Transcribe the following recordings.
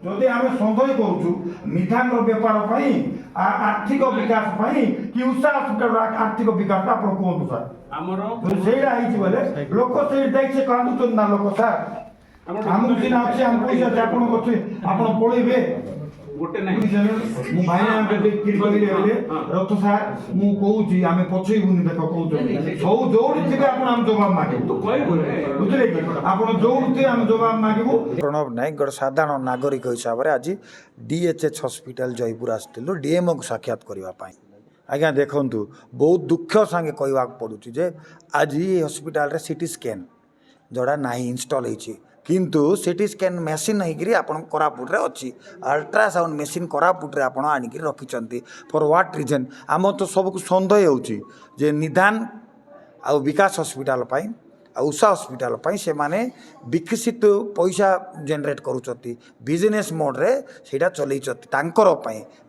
जदि आम सन्देह करूँ निधान बेपार आर्थिक विकास कि उषा हस्पिटाल आर्थिक विकास आप कहतु सर से लोक से कांदुन ना लोक सर आमको सीना अच्छे आम पैसा आप पड़े गोटे रथ सार मुझे आम पछेबुनि देख कहते सब जोड़ी थे आप जवाब मांगू बुझे कि आप जोड़ी थे आम जवाब मांगू। प्रणव नायक गोटे साधारण नागरिक हिसाब से आज डीएचएच हॉस्पिटल जयपुर आसलु डीएमओ को साक्षात करने आज्ञा देखु बहुत दुख सांगे कहवा पड़ुची जे आज ये हॉस्पिटल सीटी स्कैन जोड़ा ना इनस्टल होती किंतु सीटी स्कैन मेसीन होगी आप कोरापुट अच्छी अल्ट्रासाउंड मेसीन कोरापुट आप आणिक रखिंट फॉर व्हाट रीजन आम तो सबको सन्देह हो निदान आ विकास हॉस्पिटल उषा हॉस्पिटल से माने विकसित पैसा जनरेट करुँच बिजनेस मोड्रे से चल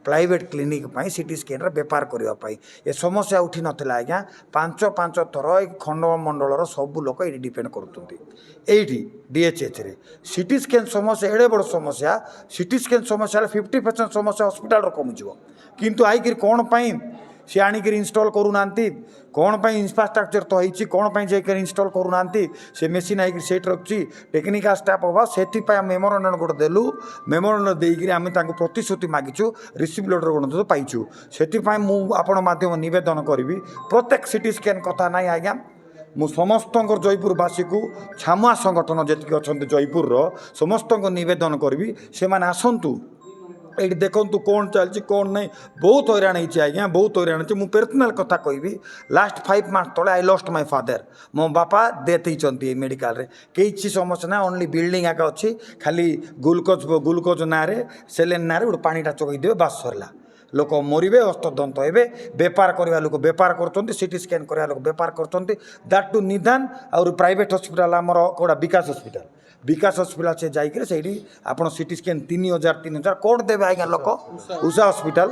प्राइवेट क्लिनिक सीटी स्कैन बेपार करने ये समस्या उठी नाला आज्ञा पांच पांच थर खंडमंडल सब लोक ये डिपेंड करुँच डीएचएच रे सीटी स्कैन समस्या एड़े बड़ समस्या सीटी स्कैन समस्या 50% समस्या हॉस्पिटल कमिज किंतु आई कौन पाई सी आणिक इनस्टल करूना कौन पाई इंफ्रास्ट्रक्चर तो होती कौन पाई जाकर इनस्टल करूना से मेसीन आई सेट रखी टेक्निकल स्टाफ हवा से मेमोरांडम गोटे देलु मेमोरांडम देकर आम प्रतिश्रुति मागिचु रिसीव लेटर गोटे पाइचु से आपण नवेदन करी प्रत्येक सीटी स्कैन कथा ना आज्ञा मु समस्त जयपुरवासी को छामुआ संगठन जी अच्छा जयपुर समस्त नवेदन करी से आसतु ये देखु कौन चलती कौन नहीं बहुत हैरान होती आज्ञा बहुत हैरान होती मुझे पर्सनाल कथा कहि लास्ट 5 मंथ तले आई लॉस्ट माय फादर मो बापा डेथ होती मेडिकल रे किसी समस्या ना ओनली बिल्डिंग आगे अच्छी खाली ग्लूकोज ना सेलेन ना गोटे पानीटा चोई देवे बास सरला लोक मरवे हस्तदंत हे बेपार करवा लोक बेपार कर सीटी स्कैन करवा लोक बेपार कर दैट टू निदान और प्राइवेट हॉस्पिटल आमर कौड़ा विकास हॉस्पिटल से जाकर से आप सीटी स्कैन 3000 कौट देवे आज्ञा लोक उषा हॉस्पिटल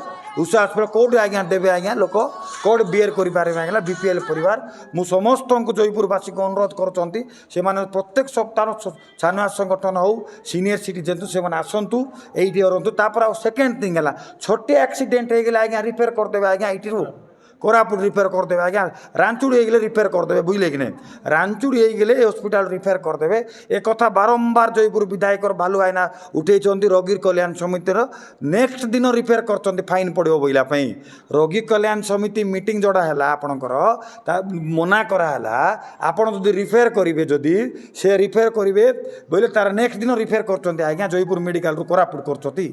कौट आज्ञा देवे आज्ञा लोक कौट बियर कर बीपीएल परिवार मु समस्त जयपुरवासी को अनुरोध कर प्रत्येक सप्ताह छानुआ संगठन हो सीनियर सिटीजन से आसतु ये रू सेकेंड थिंग है छोटे एक्सीडेंट हो गले आज्ञा रिपेयर करदे आज्ञा ये कोरापुट रिपेयर करदे आज्ञा रांचुड़ी हो गले रिपेयर करदे बुझे कि नहीं रांचुड़ी हो गले हॉस्पिटल रिपेयर करदे एक कथा बारंबार जयपुर विधायक बालू आईना उठे रोगी कल्याण समितिर नेक्स्ट दिन रिपेयर कर फाइन पड़ो बोलापाई रोगी कल्याण समिति मीटिंग जोड़ा है आपणकर मना कराला आपड़ जदि रिपेयर करेंगे जदि से रिपेयर करेंगे बोले तार नेक्स्ट दिन रिपेयर कर आज्ञा जयपुर मेडिकल रू कोरापुट कर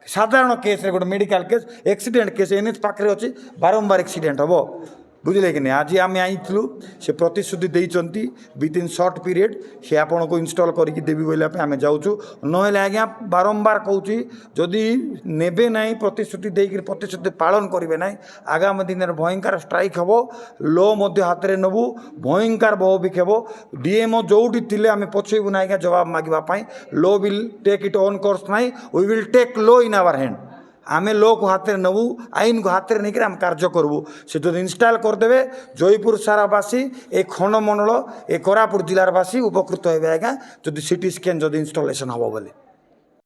साधारण केस रे गोटे medical case accident case NH पाखे अच्छी बारंबार एक्सीडेंट हम बुझे कि नहीं आज आम आईलु से प्रतिश्रुति देती विदिन सर्ट पीरियड से आपन को इनस्टल करके देवी बोला आम जाऊँ ना आज्ञा बारंबार कहूँ जदि नेबे ना प्रतिश्रुति देकर प्रतिश्रुति पालन करेंगे ना आगामी दिन में भयंकर स्ट्राइक हम लो हाथ में नबू भयंकर बहुविक हम डीएमओ जोटी थे आम पछेबू ना आज्ञा जवाब मांगवाई law will take it own course नाई we will take law in our hand आमे लो को हाथ में नबू आईन को हाथ में नहीं आम कार्य करूँ से जो इनस्टल करदे जयपुर सारावासी ए खंडमंडल ए कोरापुट जिलारवासी उपकृत हे आज्ञा जदि सीटी स्कैन जदि इनस्टलेशन हम बोले।